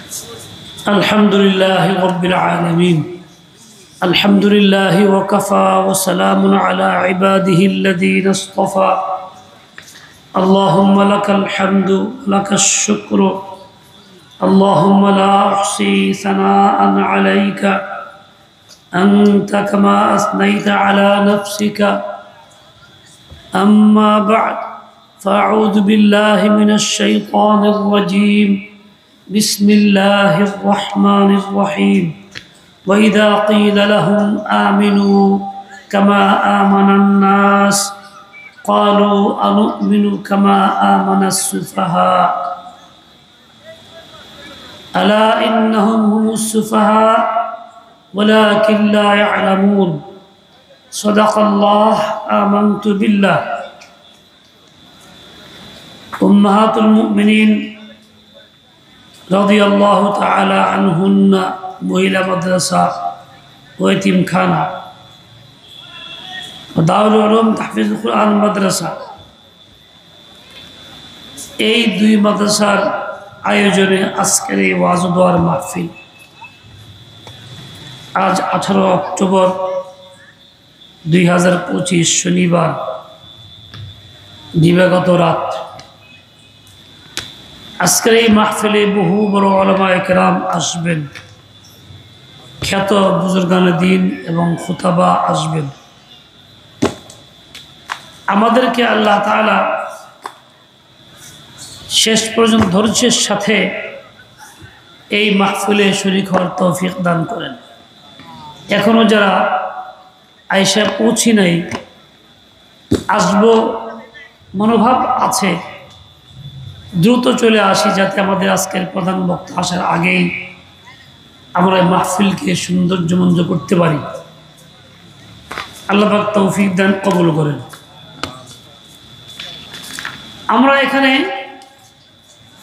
الحمد لله رب العالمين الحمد لله وكفى وسلام على عباده الذين اصطفى اللهم لك الحمد لك الشكر اللهم لا أحصي ثناء عليك أنت كما أثنيت على نفسك أما بعد فأعوذ بالله من الشيطان الرجيم بسم الله الرحمن الرحيم وإذا قيل لهم آمنوا كما آمن الناس قالوا أنؤمن كما آمن السفهاء ألا إنهم هم السفهاء ولكن لا يعلمون صدق الله آمنت بالله أمهات المؤمنين رضي الله تعالى عنهن মহিলা মাদ্রাসা ও এতিমখানা ও দারুল উলুম তাহফিজুল কুরআন মাদ্রাসা এই দুই মাদ্রাসার আয়োজনে আজকের এই ওয়াজ ও দোয়ার মাহফিল আজ 18 অক্টোবর 2025 শনিবার দিবাগত রাত আজকের এই মাহফিলে বহু বড় উলামায়ে কেরাম আসবেন খ্যাত বুজুর্গানে দ্বীন এবং খুতাবা আসবেন আমাদেরকে আল্লাহ তাআলা শেষ পর্যন্ত ধৈর্যের সাথে এই মাহফিলে শরীক হওয়ার তৌফিক দান করেন এখনো যারা আয়েশা পৌঁছি নাই আসবো মনোভাব আছে দ্রুত চলে আসি যাতে আমাদের আজকের প্রধান বক্তা আসার আগেই আমরা মাহফিলকে সৌন্দর্যমণ্ড করতে পারি আল্লাহ পাক তৌফিক দান কবুল করেন আমরা এখানে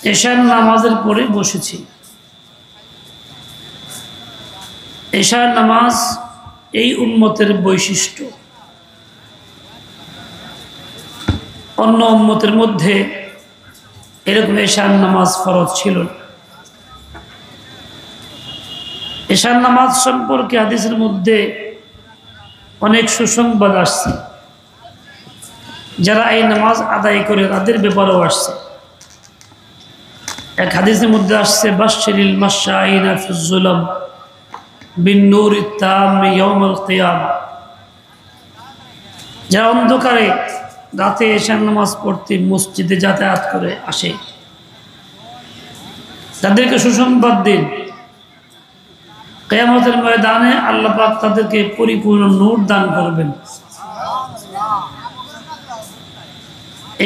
এশার নামাজের পরে বসেছি এশার নামাজ এই উম্মতের বৈশিষ্ট্য অন্য উম্মতের মধ্যে এরকম এশার নামাজ ফরজ ছিল এশার নামাজ সম্পর্কে হাদিসের মধ্যে অনেক সুসংবাদ আসছে যারা এই নামাজ আদায় করে তাদের ব্যাপারেও আসছে এক হাদিসের মধ্যে আসছে বাশশিরিল মাশাঈনা ফিজ যুলাম বিন নূরিত তাম ইয়াউমুল কিয়ামা যারা অন্ধকারে রাতে এশার নামাজ পড়তে মসজিদে যাতায়াত করে আসে তাদেরকে সুসংবাদ দিন কিয়ামতের ময়দানে আল্লাহ পাক তাদেরকে পরিপূর্ণ নূর দান করবেন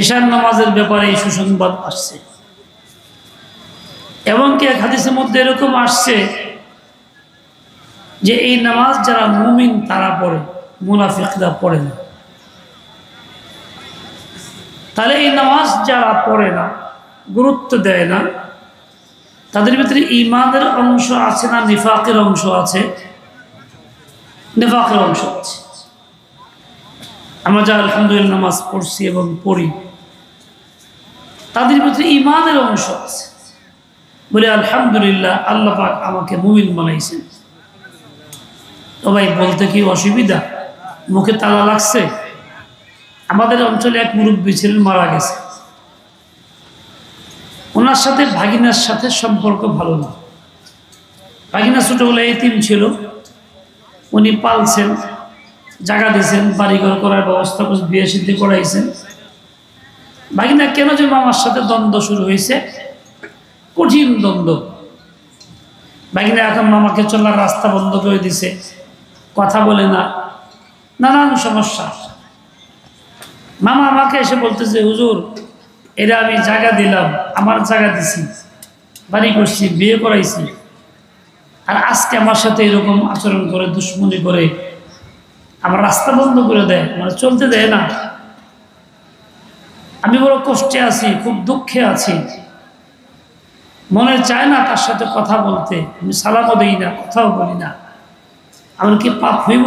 এশার নামাজের ব্যাপারে এই সুসংবাদ আসছে এবং কি এক হাদিসের মধ্যে এরকম আসছে যে এই নামাজ যারা মুমিন তারা পড়ে মুনাফিকরা পড়ে না তাহলে এই নামাজ যারা পড়ে না গুরুত্ব দেয় না তাদের ভিতরে ঈমানের অংশ আছে না নিফাকের অংশ আছে নিফাকের অংশ আছে আমরা যা আলহামদুলিল্লাহ নামাজ পড়ছি এবং পড়ি তাদের ভিতরে ঈমানের অংশ আছে বলে আলহামদুলিল্লাহ আল্লাহ পাক আমাকে মুমিন বানাইছেন তো ভাই বলতে কি অসুবিধা মুখে তালা লাগছে আমাদের অঞ্চলে এক মুরব্বী ছিলেন মারা গেছে ওনার সাথে ভাগিনার সাথে সম্পর্ক ভালো না ভাগিনা ছোটবেলায় এতিম ছিল উনি পালছেন জায়গা দিয়েছেন বাড়িঘর করার ব্যবস্থা করে বিয়ে সিদ্ধি করাইছেন ভাগিনা কেন যে মামার সাথে দ্বন্দ্ব শুরু হয়েছে কঠিন দ্বন্দ্ব ভাগিনা এখন মামাকে চলার রাস্তা বন্ধ করে দিছে কথা বলে না নানান সমস্যা মামা আমাকে এসে বলতেছে হুজুর এরা আমি জায়গা দিলাম আমার জায়গা দিছি বাড়ি করছি বিয়ে করাইছি আর আজকে আমার সাথে এরকম আচরণ করে দুশ্মনী করে আমার রাস্তা বন্ধ করে দেয় মানে চলতে দেয় না আমি বড় কষ্টে আছি খুব দুঃখে আছি মনে চায় না তার সাথে কথা বলতে আমি সালামও দিই না কথাও বলি না আমার কি পাপ হইব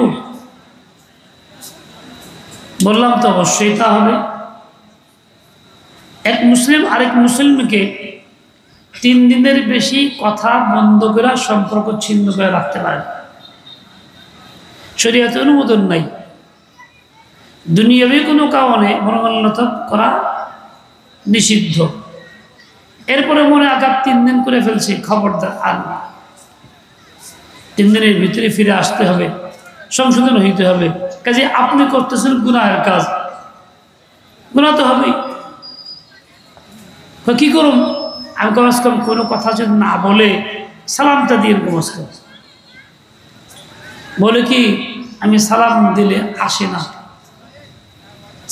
বললাম তো অবশ্যই তা হবে এক মুসলিম আরেক মুসলিমকে 3 দিনের বেশি কথা বন্ধ করে সম্পর্ক ছিন্ন করে রাখতে পারে, শরীয়তে অনুমোদন নাই। দুনিয়াবি কোনো কারণে মনোমালিন্য করা নিষিদ্ধ। এরপরে মনে আঘাত 3 দিন করে ফেলছে, খবরদার আর না। 3 দিনের ভিতরে ফিরে আসতে হবে, সংশোধন হইতে হবে। কাজে আপনি করতেছেন গুনাহের কাজ, গুনাহ তো হবেই। কি করুন? আমি কমস কম কোনো কথা যদি না বলে সালামটা দিয়ে কমস কম বলে কি, আমি সালাম দিলে আসে না,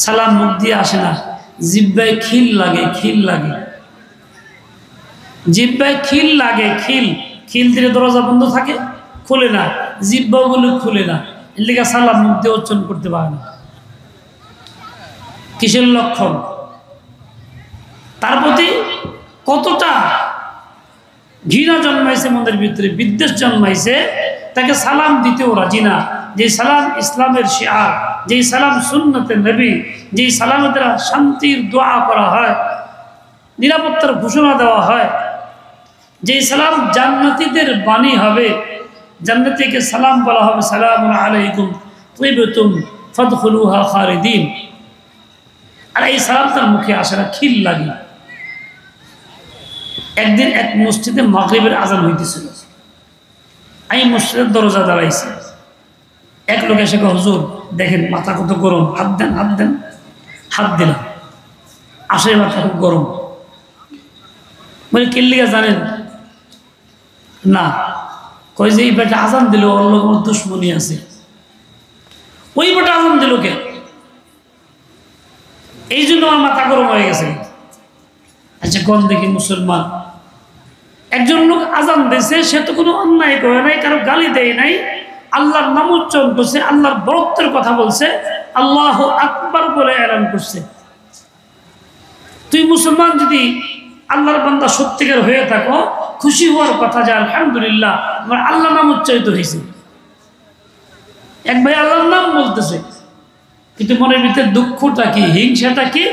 সালাম মুখ দিয়ে আসে না, জিব্বায় খিল লাগে, খিল লাগে, জিব্বায় খিল লাগে, খিল খিল দিলে দরজা বন্ধ থাকে, খুলে না, জিব্বাগুলো খুলে না, এর লিগে সালাম মুখ দিয়ে উচ্চারণ করতে পারে না। কিসের লক্ষণ? তার প্রতি কতটা ঘৃণা জন্মাইছে মনের ভিতরে, বিদ্বেষ জন্মাইছে, তাকে সালাম দিতেও রাজি না। যে সালাম ইসলামের শিআর, যেই সালাম সুন্নতের নবী, যেই সালামের দ্বারা শান্তির দোয়া করা হয়, নিরাপত্তার ঘোষণা দেওয়া হয়, যেই সালাম জান্নাতীদের বাণী হবে, জান্নাতীকে সালাম বলা হবে, সালামুন আলাইকুম তিবতুম ফাদখুলুহা খালিদিন। আর এই সালাম তার মুখে আসে না, খিল লাগে। একদিন এক মসজিদে মাগরিবের আজান হইতেছিল, আমি মসজিদের দরজা দাঁড়াইছি। এক লোক এসে কয়, হুজুর দেখেন মাথা কত গরম, হাত দেন, হাত দেন। হাত দিলাম, আসে মাথা খুব গরম। বলে কিল্লিগা জানেন না? কয় যে এই বেটা আজান দিল, ওর লোক আমার দুশ্মনী আছে। ওই বেটা আজান দিল কে, এই জন্য আমার মাথা গরম হয়ে গেছে। আচ্ছা কোন দেখি মুসলমান, একজন লোক আজান দিয়েছে, সে তো কোনো অন্যায় করে নাই, কারো গালি দেয় নাই, আল্লাহর নাম উচ্চারণ করছে, আল্লাহর বরত্বের কথা বলছে, আল্লাহ আকবার বলে এলান করছে। তুই মুসলমান যদি আল্লাহর বান্দা সত্যিকার হয়ে থাকো, খুশি হওয়ার কথা যে আলহামদুলিল্লাহ আমার আল্লাহর নাম উচ্চারিত হয়েছে। এক ভাই আল্লাহর নাম বলতেছে, কিন্তু মনের ভিতরে দুঃখটা কি, হিংসাটা কি,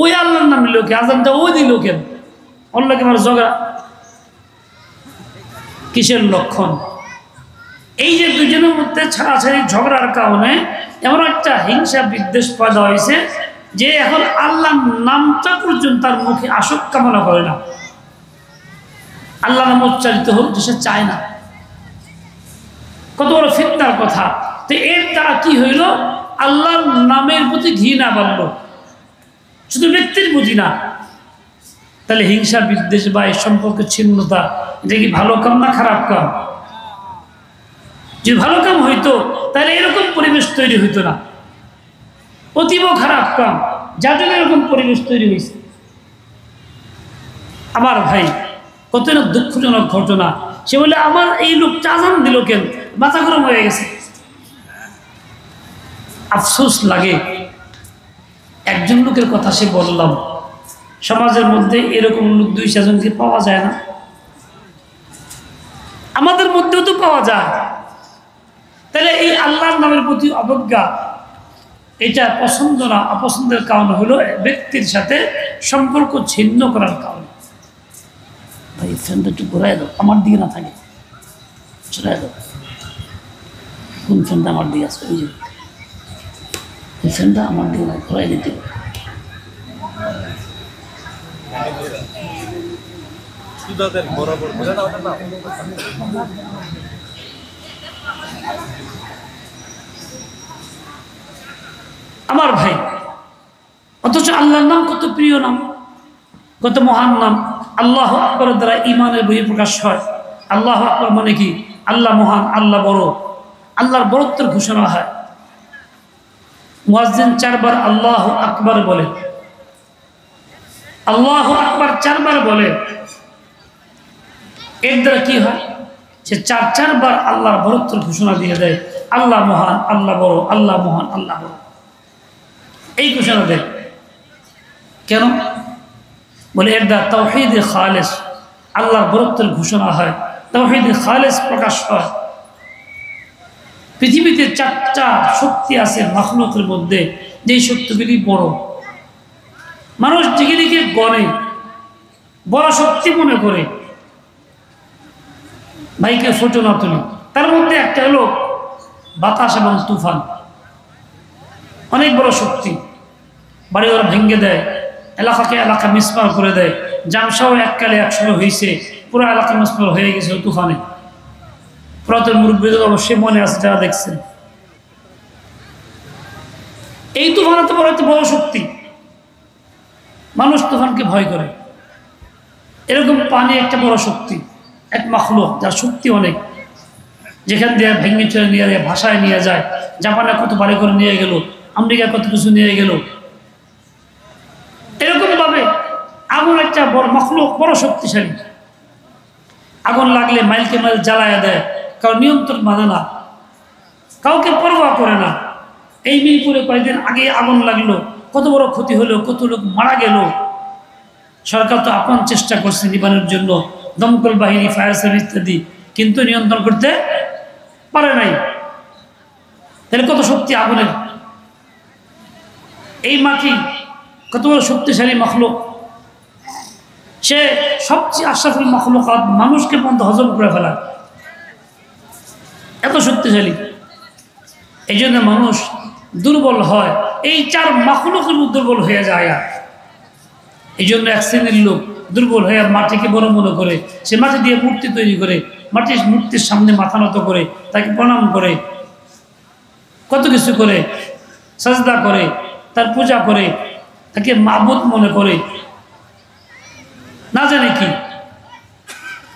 ওই আল্লাহর নাম নিল কে, আজানটা ওই দিল কেন, অল্লাহকে আমার ঝগড়া। কিসের লক্ষণ? এই যে দুজনের মধ্যে ছাড়াছাড়ি ঝগড়ার কারণে এমন একটা হিংসা বিদ্বেষ পয়দা হয়েছে যে এখন আল্লাহর নামটা পর্যন্ত তার মুখে আসক কামনা করে না, আল্লাহ নাম উচ্চারিত হোক সে চায় না। কত বড় ফিতনার কথা! তো এর দ্বারা কি হইল? আল্লাহর নামের প্রতি ঘৃণা বাড়ল, শুধু ব্যক্তির প্রতি না। তাহলে হিংসা বিদ্বেষ বা এই সম্পর্কে ছিন্নতা, এটা কি ভালো কাম না খারাপ কাম? যদি ভালো কাম হইতো তাহলে এরকম পরিবেশ তৈরি হইতো না, অতীব খারাপ কাম, যার জন্য এরকম পরিবেশ তৈরি হয়েছে। আমার ভাই, কত না দুঃখজনক ঘটনা। সে বলে আমার এই লোকটা আজান দিল কেন, মাথা গরম হয়ে গেছে। আফসোস লাগে, একজন লোকের কথা সে বললাম, সমাজের মধ্যে এরকম লোক 2-4 জনকে পাওয়া যায় না, আমাদের মধ্যেও তো পাওয়া যায়। তাহলে এই আল্লাহর নামের প্রতি অবজ্ঞা, এটা পছন্দ না, অপছন্দের কারণ হলো ব্যক্তির সাথে সম্পর্ক ছিন্ন করার কারণ। ভাই ফ্যানটা একটু ঘুরাই দাও, আমার দিকে না থাকে, সরাই দাও। কোন ফ্যানটা আমার দিকে আছে? ওই যে এই ফ্যানটা আমার দিকে না, ঘুরাই দিতে। আমার ভাই, অথচ আল্লাহর নাম কত প্রিয় নাম, কত মহান নাম। আল্লাহ আকবরের দ্বারা ইমানের বহিঃপ্রকাশ হয়। আল্লাহ আকবর মানে কি? আল্লাহ মহান, আল্লাহ বড়, আল্লাহর বড়ত্বের ঘোষণা হয়। মুয়াজ্জিন 4 বার আল্লাহ আকবর বলে, আল্লাহ আকবর 4 বার বলে। এর দ্বারা কি হয়? সে 4 বার আল্লাহর বড়ত্বের ঘোষণা দিয়ে দেয়, আল্লাহ মহান, আল্লাহ বড়, আল্লাহ মহান, আল্লাহ বড়, এই ঘোষণা দেয়। কেন? বলে এর দ্বারা তাওহীদে খালেস, আল্লাহর বড়ত্বের ঘোষণা হয়, তাওহীদে খালেস প্রকাশ হয়। পৃথিবীতে 4টা শক্তি আছে মাখলুকের মধ্যে, যেই শক্তিগুলি বড়, মানুষ যেগুলিকে গণে বড় শক্তি মনে করে, ভাইকে ফটো না তুলি। তার মধ্যে একটা হলো বাতাস এবং তুফান, অনেক বড় শক্তি, বাড়িঘর ভেঙে দেয়, এলাকাকে এলাকা মিসমার করে দেয়। জামসাও এককালে একসময় হয়েছে, পুরো এলাকা মিসমার হয়ে গেছে তুফানে। পুরাতন মুরব্বীদের অবশ্যই মনে আছে যারা দেখছেন। এই তুফান এত বড়, এত বড় শক্তি, মানুষ তুফানকে ভয় করে। এরকম পানি একটা বড় শক্তি, এক মাখলুক যার শক্তি অনেক, যেখান দিয়ে ভেঙে চলে নিয়ে যায়, ভাষায় নিয়ে যায়। জাপানে কত বাড়ি করে নিয়ে গেল, আমেরিকা কত কিছু নিয়ে গেল। এরকম ভাবে আগুন একটা বড় মাখলুক, বড় শক্তিশালী। আগুন লাগলে মাইলকে মাইল জ্বালায়া দেয়, কারণ নিয়ন্ত্রণ মানে না, কাউকে পরোয়া করে না। এই মিরপুরে কয়েকদিন আগে আগুন লাগলো, কত বড় ক্ষতি হলো, কত লোক মারা গেল। সরকার তো আপ্রাণ চেষ্টা করছে নিবানোর জন্য, দমকল বাহিনী, ফায়ার সার্ভিস ইত্যাদি, কিন্তু নিয়ন্ত্রণ করতে পারে নাই। তাহলে কত শক্তি আগুনের। এই মাটি কত বড় শক্তিশালী মখলুক, সে সবচেয়ে আশরাফুল মখলুকাত, মানুষকে পর্যন্ত হজম করে ফেলা, এত শক্তিশালী। এই জন্য মানুষ দুর্বল হয়, এই চার মখলুকের দুর্বল হয়ে যায়। এই জন্য এক শ্রেণীর লোক দুর্বল হয়ে মাটিকে বড় মনে করে, সে মাটি দিয়ে মূর্তি তৈরি করে, মূর্তির সামনে মাথা নত করে, তাকে প্রণাম করে, কত কিছু করে, সাজদা করে, তার পূজা করে, তাকে মাবুদ মনে করে, না জানে কি।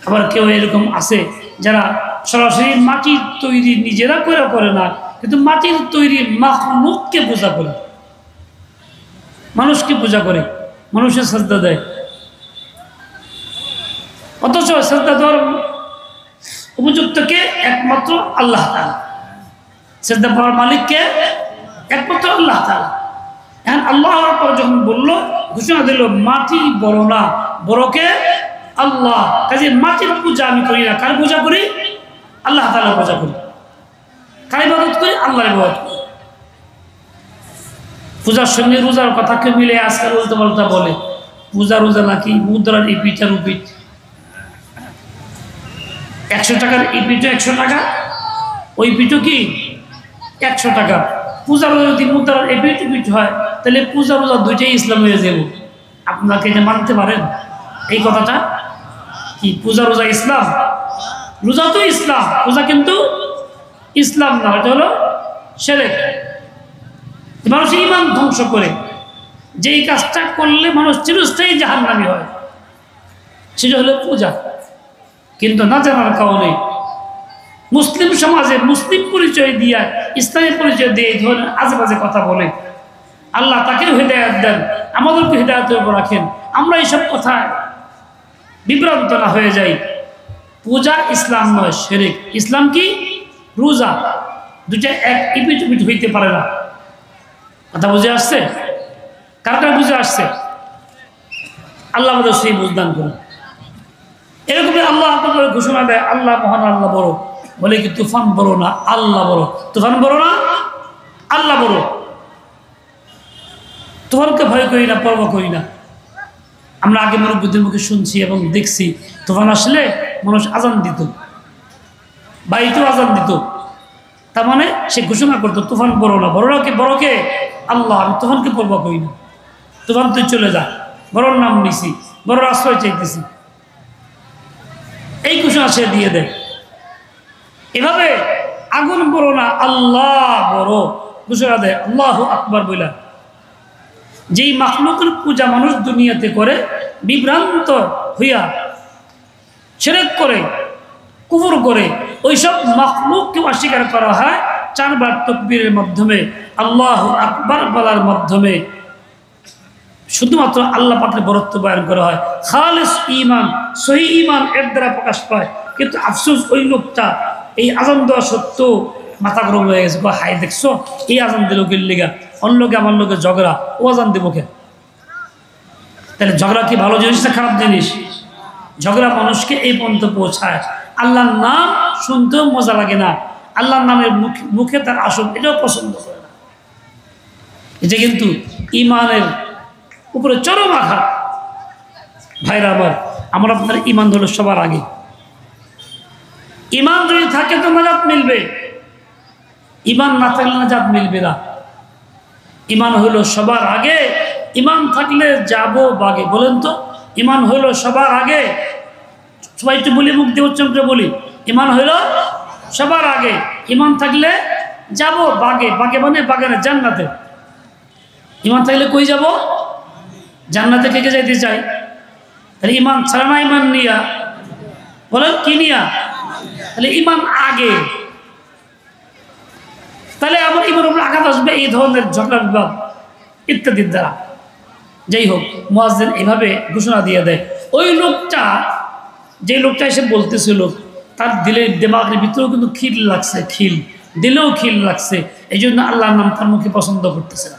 আবার কেউ এরকম আছে যারা সরাসরি মাটির তৈরি নিজেরা করে না, কিন্তু মাটির তৈরি মাখলুককে পূজা করে, মানুষকে পূজা করে, মানুষের সাজদা দেয়। অথচ সাজদা দেওয়ার উপযুক্তকে একমাত্র আল্লাহ তাআলা, সাজদা পাওয়ার মালিককে একমাত্র আল্লাহ তাআলা। এখন আল্লাহ পর যখন বললো, ঘোষণা দিল মাটি বড় না, বড়কে আল্লাহ। কাজে মাটির পূজা আমি করি না, কার পূজা করি? আল্লাহ তাআলার পূজা করি। কার ইবাদত করি? আল্লাহর ইবাদত করি। পূজার সঙ্গে রোজার কথাকে মিলে আজকাল উল্টা পাল্টা বলে, পূজা রোজা নাকি মুদ্রার ইপিট আর উপিট। 100 টাকার ইপিটও 100 টাকা, ওই পিঠও কি 100 টাকা। পূজা রোজা যদি মুদ্রার এপিট উপিট হয়, তাহলে পূজা রোজা দুইটাই ইসলাম হয়ে যাব। আপনাকে যে মানতে পারেন এই কথাটা? কি পূজা রোজা ইসলাম? রোজা তো ইসলাম, পূজা কিন্তু ইসলাম না, এটা হলো শিরক। মানুষ ঈমান ধ্বংস করে, যেই কাজটা করলে মানুষ চিরস্থায়ী জাহান্নামী হয়, সেটা হলো পূজা। কিন্তু না জানার কারণে মুসলিম সমাজে মুসলিম পরিচয় দিয়া, ইসলামী পরিচয় দিয়ে এই ধরনের আজেবাজে কথা বলে। আল্লাহ তাকেও হিদায়াত দেন, আমাদেরকে হিদায়াতের উপর রাখেন, আমরা এইসব কথা বিভ্রান্ত না হয়ে যাই। পূজা ইসলাম নয়, শিরক। ইসলাম কি? রোজা। দুটা এক ইপিট উপিট হইতে পারে না। কথা বুঝে আসছে? কার কার বুঝে আসছে? আল্লাহ আমাদের সেই বুঝদান করুন। এরকম আল্লাহ আপনাদের ঘোষণা দেয়, আল্লাহ মহান, আল্লাহ বড়। বলে কি তুফান বড় না, আল্লাহ বড়। তুফান বড় না, আল্লাহ বড়। তুফানকে ভয় করি না, পরোয়া করি না। আমরা আগে মুরব্বীদের মুখে শুনছি এবং দেখছি, তুফান আসলে মানুষ আজান দিত, বাড়িতেও আজান দিত। তার মানে সে ঘোষণা করতো তুফান বড় না, বড়কে আল্লাহ, আমি তুফানকে পরোয়া করি না। তুফান তুই চলে যা, বড়র নাম নিছি, বড়র আশ্রয় চাইতেছি, এই ঘোষণা সে দিয়ে দেয়। এভাবে আগুন বড় না, আল্লাহ বড় ঘোষণা দেয়। আল্লাহু আকবার বইলা যেই মাখলুকের পূজা মানুষ দুনিয়াতে করে, বিভ্রান্ত হইয়া শিরক করে, কুফর করে, ওইসব মাখলুককে অস্বীকার করা হয় 4 বার তাকবীরের মাধ্যমে, আল্লাহু আকবার বলার মাধ্যমে। শুধুমাত্র আল্লাহ পাকের বরত্ব বয়ান করা হয়। খালিস ঈমান, সহি ঈমান এর দ্বারা প্রকাশ পায়। কিন্তু আফসোস, ওই লোকটা এই আজান দেওয়া সত্ত্বেও মাথা গরম হয়ে গেছে। হাই দেখছো, এই আজান দিল গেল্লিগা, অন্য লোকে আমার লোকে ঝগড়া, ও আজান দেবো কে? তাহলে ঝগড়া কি ভালো জিনিস না খারাপ জিনিস? ঝগড়া মানুষকে এই পর্যন্ত পৌঁছায়। আল্লাহর নাম শুনতেও মজা লাগে না, আল্লাহর নামের মুখে তার আসল, এটাও পছন্দ করে না। এটা কিন্তু ঈমানের উপরে চরম আঘাত। ভাইরা আমার, আপনার ঈমান হলো সবার আগে। ইমান যদি থাকে তো নাজাত মিলবে, ইমান না থাকলে নাজাত মিলবে না। ইমান হলো সবার আগে, ইমান থাকলে যাব বাগে। বলেন তো, ইমান হলো সবার আগে। সবাই একটু বলি, মুখ দিয়ে উচ্চারণ করে বলি, ইমান হলো সবার আগে, ইমান থাকলে যাব বাগে। বাগে মানে বাগানে, জান্নাতে। ইমান থাকলে কই যাব? জান্নাতে। কে কে যাইতে চাই? তাহলে ইমান ছাড়া না, ইমান নিয়া বলেন, কি নিয়া? তাহলে ইমান আগে। তাহলে আমার ইমানের উপর আঘাত আসবে এই ধরনের ঝগড়া বিবাদ ইত্যাদির দ্বারা। যাই হোক, মুয়াজ্জিন এইভাবে ঘোষণা দিয়ে দেয়। ওই লোকটা, যে লোকটা এসে বলতেছিল, তার দিলের দিমাগের ভিতরেও কিন্তু খিল লাগছে, খিল দিলেও খিল লাগছে। এই জন্য আল্লাহর নাম তার মুখে পছন্দ করতেছে না।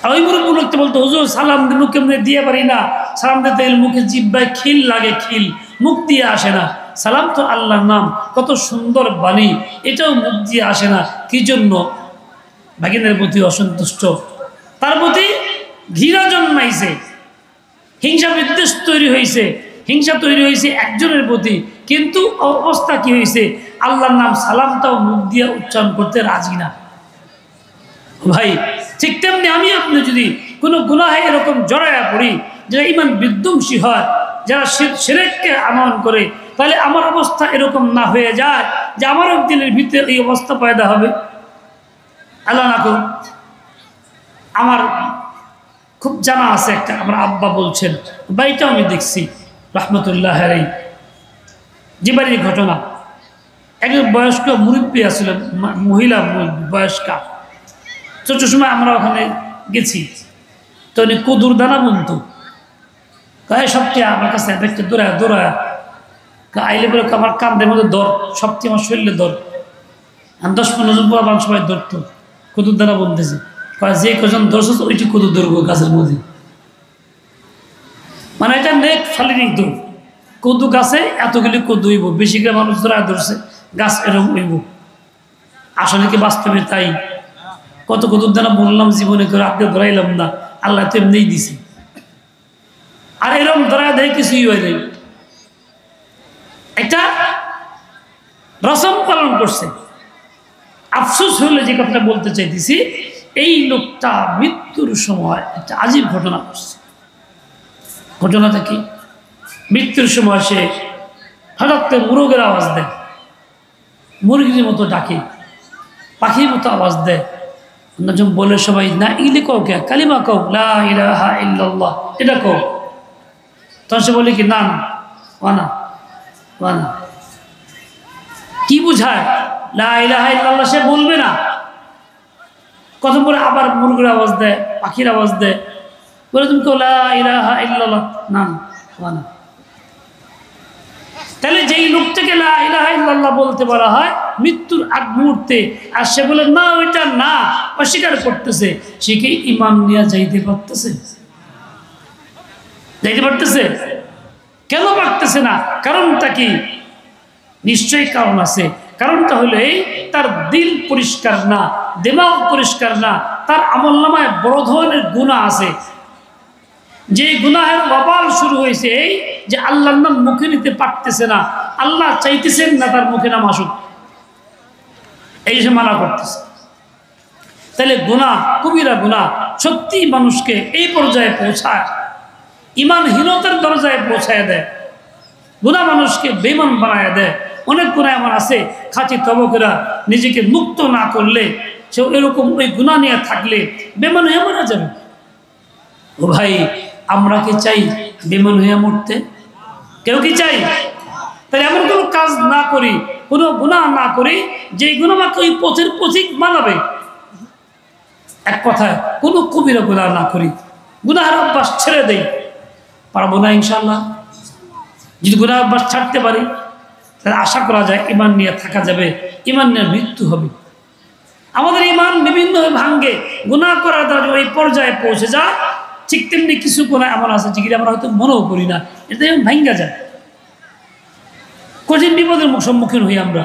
আর ওই মুরব্বী লোকটা বলতো, হুজুর সালাম মুখে দিয়ে পারি না, সালাম দিতে গেলে মুখে জিব্বায় খিল লাগে, খিল মুখ দিয়ে আসে না। সালাম তো আল্লাহর নাম, কত সুন্দর বাণী, এটাও মুখ দিয়ে আসে না। কি জন্য? ভাগিনের প্রতি অসন্তুষ্ট, তার প্রতি ঘৃণা জন্মাইছে, হিংসা বিদ্বেষ তৈরি হয়েছে, হিংসা তৈরি হয়েছে একজনের প্রতি। কিন্তু অবস্থা কি হয়েছে? আল্লাহর নাম সালামটাও মুখ দিয়ে উচ্চারণ করতে রাজি না। ভাই ঠিক তেমনি আমি আপনি যদি কোনো গুনাহে এরকম জড়াইয়া পড়ি, যারা ইমান বিধ্বংসী হয়, যারা শিরককে আমল করে, তাহলে আমার অবস্থা এরকম না হয়ে যায় যে আমারও দিলের ভিতরে এই অবস্থা পয়দা হবে। আল্লাহ না করুন। আমার খুব জানা আছে একটা, আমার আব্বা বলছেন, বাড়িটাও আমি দেখছি রহমতুল্লাহ আলাইহি, যে বাড়ির ঘটনা। একজন বয়স্ক মুরব্বী আসলেন, মহিলা বয়স্কা। ছোট সময় আমরা ওখানে গেছি, তো উনি কদুর দানা বুনতো। সবচেয়ে আমার কাছে দেখতে দৌড়ায় দৌড়ায় আইলে বলে আমার কান্দের মধ্যে দর, সবচেয়ে আমার শরীরে দর। 10-15 জন পুরো সবাই ধরতো, কদুর দানা বুনতেছে। যে কজন ধরছে ওইটি কদুর ধরবো গাছের মধ্যে, মানে এটা নেক ফালিনি দৌড়। কদু গাছে এতগুলি কদু হইব, বেশি করে মানুষ ধরছে, গাছ এরকম হইব। আসলে কি বাস্তবে তাই? কত কদুর দানা বললাম জীবনে, করে আপনি ধরাইলাম না, আল্লাহ তো এমনিই দিছে। আর এরকম ধরায় দেয় কিছুই হয় নাই, একটা রসম পালন করছে। আফসোস হলে যে কথাটা বলতে চাইতেছি, এই লোকটা মৃত্যুর সময় একটা আজীব ঘটনা করছে। ঘটনাটা কি? মৃত্যুর সময় সে হঠাৎ করে মুরগের আওয়াজ দেয়, মুরগির মতো ডাকে, পাখির মতো আওয়াজ দেয়। বলে সবাই, না ইলে কও কে, কালিমা কও, লা ইলাহা ইল্লাল্লাহ, এটা কও। তখন সে বলে কি, না না ওয়ানা ওয়ানা। কি বুঝায় লা ইলাহা ইল্লাল্লাহ? সে বলবে না। কত পরে আবার মুরগির আওয়াজ দেয়, পাখির আওয়াজ দেয়, বলে তুমি কেউ লা ইলাহা ইল্লাল্লাহ, না ওয়ানা। তাহলে যেই লোকটাকে লা ইলাহা ইল্লাল্লাহ বলতে বলা হয় মৃত্যুর আগ মুহূর্তে, আর সে বলে না ওইটা না, অস্বীকার করতেছে, সে কি ঈমান নিয়ে যাইতে পারতেছে? যাইতে পারতেছে? কেন পারতেছে না? কারণটা কি? নিশ্চয়ই কারণ আছে। কারণটা হলো এই, তার দিল পরিষ্কার না, দিমাগ পরিষ্কার না, তার আমলনামায় বড় ধরনের গুনাহ আছে। যে গুনাহের ওয়াবাল শুরু হয়েছে এই যে আল্লাহর নাম মুখে নিতে পারতেছে না, আল্লাহ চাইতেছেন না তার মুখে নাম আসুক, এই যে মানা করতেছে। তাহলে গুনাহ, কবিরা গুনাহ সত্যি মানুষকে এই পর্যায়ে পৌঁছায়, ইমানহীনতার দরজায় পৌঁছায় দেয়। গুনাহ মানুষকে বেঈমান বানায় দেয়। অনেক গুনাহ এমন আছে, খাঁটি তওবা নিজেকে মুক্ত না করলে, সে এরকম ওই গুনাহ নিয়ে থাকলে বেঈমান হয়ে মারা যাবে। ও ভাই, আমরা কি চাই বেঈমান হয়ে মরতে? কেউ কি চাই? তাহলে এমন কোনো কাজ না করি, কোনো গুনাহ না করি যে গুনাহ আমাকে ওই পথের পথিক বানাবে। এক কথায় কোনো কবিরা গুনাহ না করি, গুনাহের অভ্যাস ছেড়ে দেই। পারবো না ইনশাআল্লাহ? যদি গুনাহের অভ্যাস ছাড়তে পারি, তাহলে আশা করা যায় ঈমান নিয়ে থাকা যাবে, ঈমান নিয়ে মৃত্যু হবে। আমাদের ঈমান বিভিন্নভাবে ভাঙ্গে, গুনাহ করার দ্বারা ওই পর্যায়ে পৌঁছে যায়। ঠিক তেমনি কিছু গুনাহ এমন আছে যেগুলি আমরা হয়তো মনেও করি না, এটা যেমন ভাঙ্গা যায়। কঠিন বিপদের সম্মুখীন হই আমরা,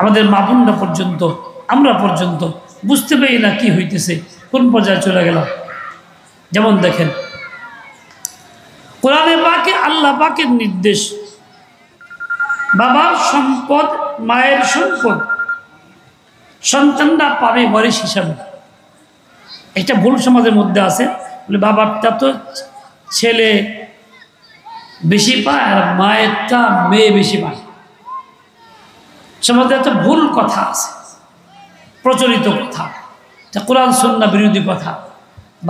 আমাদের মা বোনরা পর্যন্ত, আমরা পর্যন্ত বুঝতে পারি না কি হইতেছে, কোন পর্যায়ে চলে গেলাম। যেমন দেখেন, কোরআনে পাকে আল্লাহ পাকের নির্দেশ, বাবার সম্পদ মায়ের সম্পদ সন্তানরা পাবে ওয়ারিশ হিসাবে। এটা ভুল সমাজের মধ্যে আছে, বলে বাবারটা তো ছেলে বেশি পায় আর মায়েরটা মেয়ে বেশি পায়। সমাজে একটা ভুল কথা আছে, প্রচলিত কথা, এটা কোরআন সুন্নাহ বিরোধী কথা।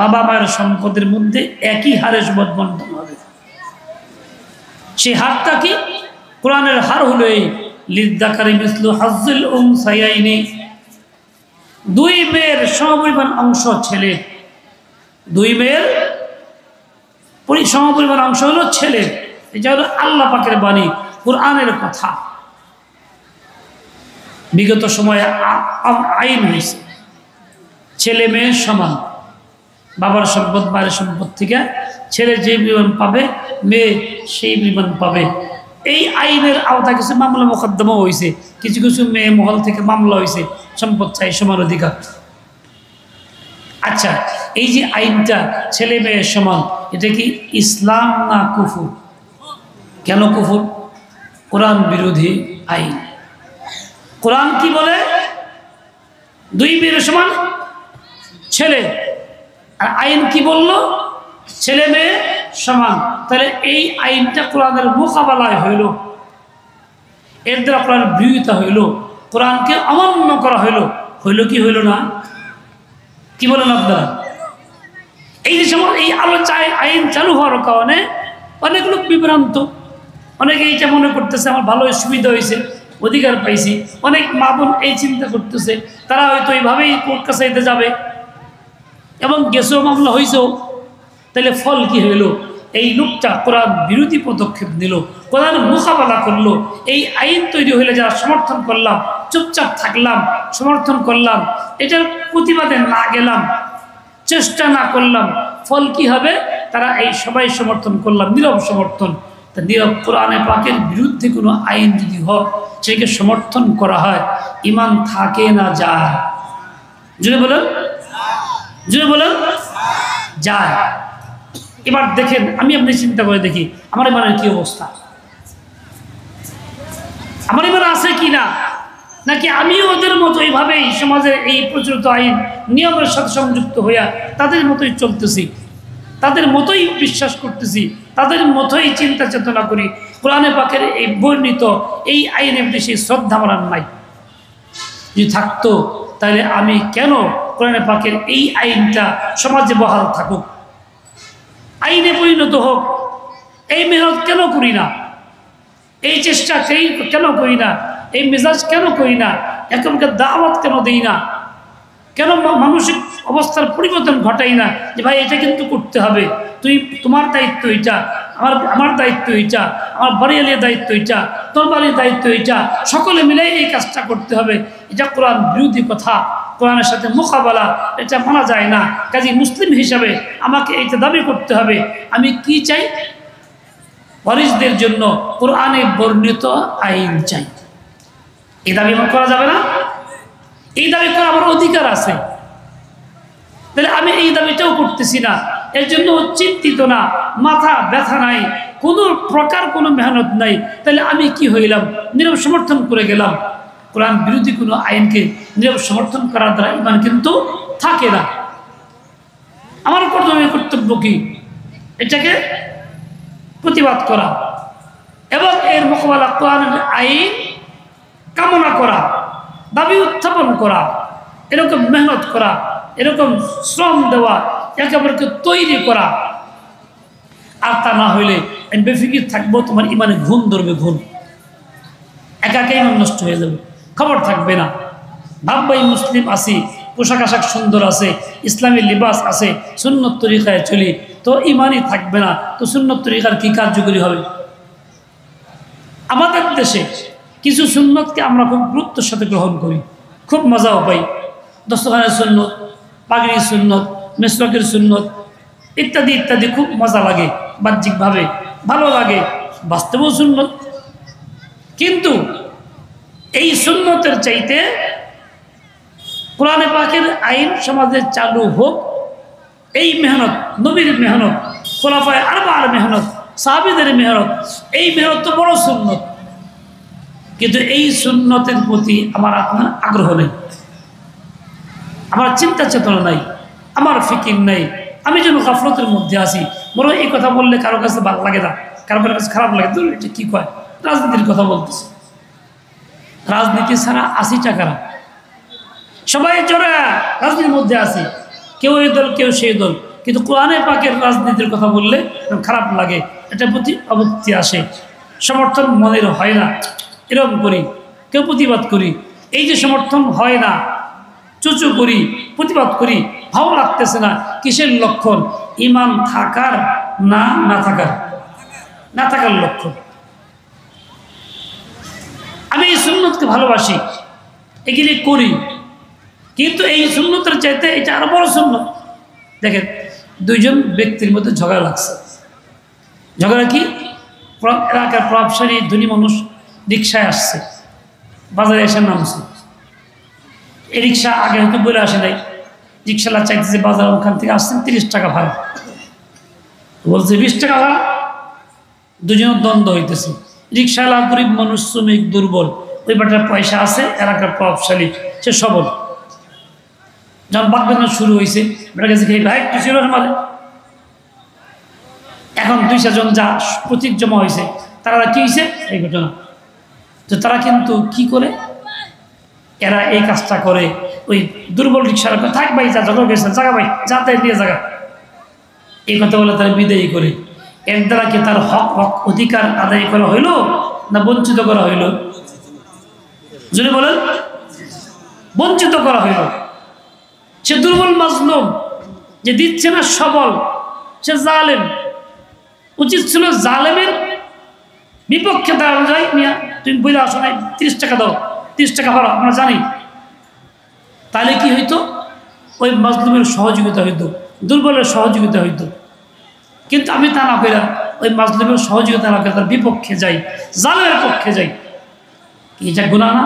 বাবা মায়ের সম্পদের মধ্যে একই হারে সম্পদ বন্টন হবে। সেই হারটা কি? কোরআনের হার হলো এই লিযযাকারি মিসলু হাজ্জিল উনসায়াইনি, দুই মেয়ের সমপরিমাণ অংশ ছেলে, দুই মেয়ের সমপরিমাণ অংশ হলো ছেলে। এটা হলো আল্লাহ পাকের বাণী, কোরআনের কথা। বিগত সময়ে আইন হয়েছে ছেলে মেয়ে সমান, বাবার সম্পদ মায়ের সম্পদ থেকে ছেলে যে পরিমাণ পাবে মেয়ে সেই পরিমাণ পাবে। এই আইনের আওতায় কিছু মামলা মোকদ্দমা হয়েছে, কিছু কিছু মেয়ে মহল থেকে মামলা হয়েছে, সম্পদ চাই, সমান অধিকার। আচ্ছা, এই যে আইনটা ছেলে মেয়ে সমান, এটা কি ইসলাম না কুফর? কেন কুফর? কোরআন বিরোধী আইন। কোরআন কি বলে? দুই মেয়ের সমান ছেলে, আর আইন কি বলল? ছেলে মেয়ে সমান। তাহলে এই আইনটা কোরআনের মোকাবেলায় হইল, এর দ্বারা কোরআন বিরোধিতা হইল, কোরআনকে অমান্য করা হইল। হইল কি হইল না? কি বলেন আপনারা? এই যে সময় এই আলোচনায় আইন চালু হওয়ার কারণে অনেক লোক বিভ্রান্ত, অনেকে এইটা মনে করতেছে আমার ভালো সুবিধা হয়েছে, অধিকার পাইছি। অনেক মা বোন এই চিন্তা করতেছে, তারা হয়তো এইভাবেই কোর্ট কাছাইতে যাবে এবং গেছেও, মামলা হয়েছেও। তাহলে ফল কি হইল? এই লোকটা কোরআন বিরোধী পদক্ষেপ নিল, কোরআন মোকাবেলা করলো। এই আইন তৈরি হইলে যারা সমর্থন করলাম, চুপচাপ থাকলাম, সমর্থন করলাম, এটার প্রতিবাদে না গেলাম, চেষ্টা না করলাম, ফল কি হবে? তারা এই সবাই সমর্থন করলাম, নীরব সমর্থন। তা নীরব কোরআনে পাকের বিরুদ্ধে কোনো আইন যদি হয়, সেটাকে সমর্থন করা হয়, ইমান থাকে না যায়? জুড়ে বলেন, জুড়ে বলেন, যায়। এবার দেখেন, আমি আপনি চিন্তা করে দেখি আমার ইমানের কি অবস্থা, আমার ইমান আছে কি না, নাকি আমি ওদের মতো এইভাবেই সমাজের এই প্রচলিত আইন নিয়মের সাথে সংযুক্ত হইয়া তাদের মতোই চলতেছি, তাদের মতোই বিশ্বাস করতেছি, তাদের মতোই চিন্তা চেতনা করি। কোরআনে পাকের এই বর্ণিত এই আইনের প্রতি সেই শ্রদ্ধা আমার নাই। যদি থাকতো তাহলে আমি কেন কোরআনে পাকের এই আইনটা সমাজে বহাল থাকুক, আইনে পরিণত হোক, এই মেহনত কেন করি না, এই চেষ্টা কেন করি না, এই মেজাজ কেন করি না, এখনকার দাওয়াত কেন দিই না, কেন মানসিক অবস্থার পরিবর্তন ঘটাই না যে ভাই এটা কিন্তু করতে হবে, তোমার দায়িত্ব এটা, আমার দায়িত্ব এটা, আমার বাড়িয়ালির দায়িত্ব এটা, তোর বাড়ির দায়িত্ব এটা, সকলে মিলে এই কাজটা করতে হবে। এটা কোরআন বিরোধী কথা, কোরআনের সাথে মোকাবেলা, এটা মানা যায় না। কাজী মুসলিম হিসাবে আমাকে এটা দাবি করতে হবে, আমি কি চাই? ওয়ারিসদের জন্য কোরআনে বর্ণিত আইন চাই। এই দাবি আমার করা যাবে না? এই দাবি করা আমার অধিকার আছে। তাহলে আমি এই দাবিটাও করতেছি না, এর জন্য চিন্তিত না, মাথা ব্যথা নাই, কোনো প্রকার কোনো মেহনত নাই। তাহলে আমি কি হইলাম? নীরব সমর্থন করে গেলাম। কোরআন বিরোধী কোনো আইনকে নীরব সমর্থন করার দ্বারা ইমান কিন্তু থাকে না। আমার প্রথমে কর্তব্য কি? এটাকে প্রতিবাদ করা এবং এর মোকাবেলা কোরআনের আইন কামনা করা, দাবি উত্থাপন করা, এরকম মেহনত করা, এরকম শ্রম দেওয়া, একেবারে তৈরি করা। আর তা না হইলে আমি বেফিকির থাকবো, তোমার ইমানে ঘুম ধরবে, ঘুম একা একা ইমান নষ্ট হয়ে যাবে, খবর থাকবে না। ভাববাই মুসলিম আছি, পোশাক আশাক সুন্দর আছে, ইসলামী লিবাস আছে, সুন্নত তরিকায় চলি, তো ইমানই থাকবে না, তো সুন্নত তরিকার কি কার্যকরী হবে? আমাদের দেশে কিছু সুন্নতকে আমরা খুব গুরুত্বের সাথে গ্রহণ করি, খুব মজাও পাই। দস্তখানের সুন্নত, পাগড়ির সুন্নত, মেসওয়াকের সুন্নত ইত্যাদি ইত্যাদি খুব মজা লাগে, বাহ্যিকভাবে ভালো লাগে, বাস্তবেও সুন্নত। কিন্তু এই সুন্নতের চাইতে কোরআনে পাকের আইন সমাজে চালু হোক, এই মেহনত, নবীর মেহনত, খোলাফায়ে আরবার মেহনত, সাহাবীদের মেহনত, এই মেহনত তো বড় সুন্নত। কিন্তু এই সুন্নতের প্রতি আমার আপনার আগ্রহ নেই, আমার চিন্তা চেতনা নাই, আমার ফিকির নেই, আমি যেন গাফলতের মধ্যে আছি। বড় এই কথা বললে কারো কাছে ভালো লাগে না, কারো কাছে খারাপ লাগে, তো এটা কি কয় রাজনীতির কথা বলতেছে। রাজনীতি ছাড়া 80 টাকারা সবাই জোড়া রাজনীতির মধ্যে আছে, কেউ এই দল কেউ সেই দল, কিন্তু কোরআনে পাকের রাজনীতির কথা বললে খারাপ লাগে, এটার প্রতি আপত্তি আসে, সমর্থন মনের হয় না, এরকম করি, কেউ প্রতিবাদ করি। এই যে সমর্থন হয় না, চুচু করি, প্রতিবাদ করি, ভালো লাগতেছে না, কিসের লক্ষণ? ঈমান থাকার না না থাকার? না থাকার লক্ষণ। আমি এই সুন্নতকে ভালোবাসি, এগুলি করি, কিন্তু এই সুন্নতের চাইতে এটা আরো বড় সুন্নত। দেখেন, দুইজন ব্যক্তির মধ্যে ঝগড়া লাগছে। ঝগড়া কি? এলাকার প্রভাবশালী ধনী মানুষ রিক্সায় আসছে, বাজারে এসে নামছে। এই রিক্সা আগে হয়তো বলে আসে নাই, রিক্সালা চাইতেছে বাজার ওখান থেকে আসছেন 30 টাকা ভাড়া, বলছে 20 টাকা ভাড়া। দুজনের দ্বন্দ্ব হইতেছে। রিক্সাওয়ালা গরিব মানুষ, শ্রমিক দুর্বল, ওই বাটার পয়সা আছে, এলাকার প্রভাবশালী, সে সবল। যখন বাগবাজার শুরু হয়েছে, বেটা গেছে খেয়ে ভাই কিছু মারে। এখন 200 জন যা প্রতীক জমা হয়েছে, তারা কি হয়েছে এই ঘটনা। তো তারা কিন্তু কি করে, এরা এই কাজটা করে, ওই দুর্বল রিক্সার থাক ভাই, যা ঝগড়া গেছে জায়গা ভাই, যাতে নিয়ে জায়গা, এই কথা বলে তারা বিদায়ী করে। এর দ্বারা কি তার হক অধিকার আদায় করা হইল না বঞ্চিত করা হইল? যদি বলেন বঞ্চিত করা হইল। সে দুর্বল মাজলুম, যে দিচ্ছে না সবল, সে জালেম। উচিত ছিল জালেমের বিপক্ষে দাঁড়ানো যায়, মিয়া তুমি বলে আসো নাই 30 টাকা দাও, 30 টাকা ভাড়া, আমরা জানি। তাহলে কি হইতো? ওই মাজলুমের সহযোগিতা হইতো, দুর্বলের সহযোগিতা হইতো। কিন্তু আমি তা না পেলাম, ওই মাজলুমের সহযোগিতা না করে তার বিপক্ষে যাই, জালেমের পক্ষে যাই। এটা গুনাহ না?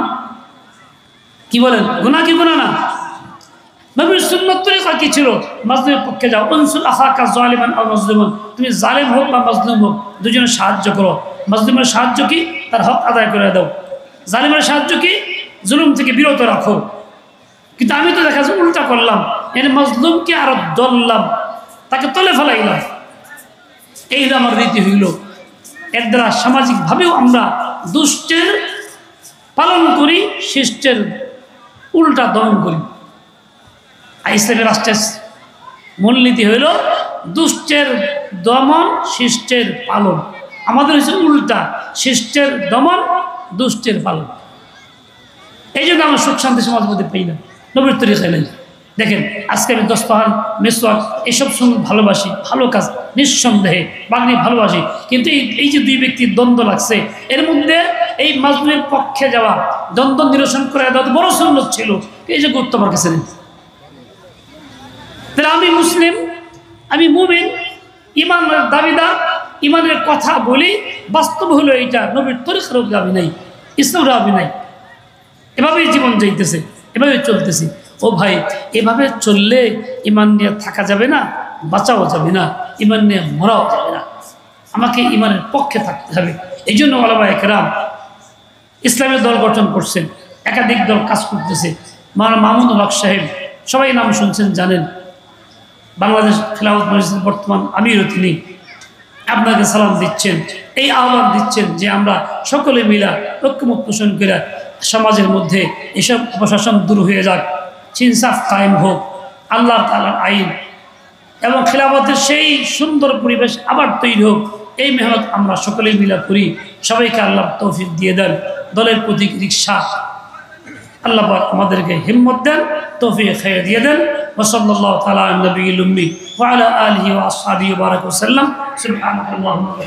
কি বলেন, গুনাহ কি গুনাহ না? নবীর সুন্নাত তরিকা কি ছিল? মাজলুমের পক্ষে যাও, উনসুর আখাকা যালিমান আও মাজলুমান, তুমি জালেম হোক বা মাজলুম হোক, দুজনের সাহায্য করো। মাজলুমের সাহায্য কি? তার হক আদায় করে দাও। জালিমের সাহায্য কি? জুলুম থেকে বিরত রাখো। কিন্তু আমি তো দেখা যায় উল্টা করলাম, এর মাজলুমকে আরো দললাম, তাকে তলে ফেলাইলাম। এই আমার রীতি হইল। এর দ্বারা সামাজিকভাবেও আমরা দুষ্টের পালন করি, শিষ্টের উল্টা দমন করি। আর ইসলামী রাষ্ট্রের মূলনীতি হইল দুষ্টের দমন, শিষ্টের পালন। আমাদের হচ্ছে উল্টা, শিষ্টের দমন, দুষ্টের পালন। এই জন্য আমরা সুখ শান্তি সমাজ মধ্যে পাই না, নবীর তরিকায় নাই। দেখেন, আজকে আমি দস্তহান, মেসওয়াক এইসব শুনে ভালোবাসি, ভালো কাজ, নিঃসন্দেহে বাঙালি ভালোবাসি। কিন্তু এই যে দুই ব্যক্তির দ্বন্দ্ব লাগছে, এর মধ্যে এই মাজলুমের পক্ষে যাওয়া, দ্বন্দ্ব নিরসন করে দেওয়া বড় সুন্নত ছিল। এই যে গুরুত্ব আমার কাছে নেই। তাহলে আমি মুসলিম, আমি মুমিন, ইমানের দাবিদার, ইমানের কথা বলি, বাস্তব হলো এইটা নবীর তরিকার দাবি নাই, ইসলামের দাবি নাই। এভাবেই জীবন যাইতেছে, এভাবে চলতেছি। ও ভাই, এভাবে চললে ইমান নিয়ে থাকা যাবে না, বাঁচাও যাবে না, ইমান নিয়ে মরাও যাবে না। আমাকে ইমানের পক্ষে থাকতে হবে। এই জন্য ওলামায়ে কেরাম ইসলামের দল গঠন করছেন, একাধিক দল কাজ করতেছে। মামুনুল হক সাহেব, সবাই নাম শুনছেন, জানেন, বাংলাদেশ খেলাফত মজলিসের বর্তমান আমিরও তিনি। আপনাকে সালাম দিচ্ছেন, এই আহ্বান দিচ্ছেন যে আমরা সকলে মিলা ঐক্যমত পোষণ করে সমাজের মধ্যে এসব প্রশাসন দূর হয়ে যাক, ইনসাফ কায়েম হোক, আল্লাহ তাআলার আইন এবং খেলাফতের সেই সুন্দর পরিবেশ আবার তৈরি হোক। এই মেহনত আমরা সকলেই মিলা করি। সবাইকে আল্লাহ তৌফিক দিয়ে দেন। দলের প্রতীক রিক্সা, আল্লাহ পাক আমাদেরকে হিম্মত দেন, তৌফিক খাইর দিয়ে দেন। ওয়াসাল্লাল্লাহু তাআলা আলা নবিয়িল উম্মি ওয়া আলা আলিহি ওয়া আসহাবিহি ওয়া বারাকা ওয়া সাল্লাম। সুবহানাল্লাহি।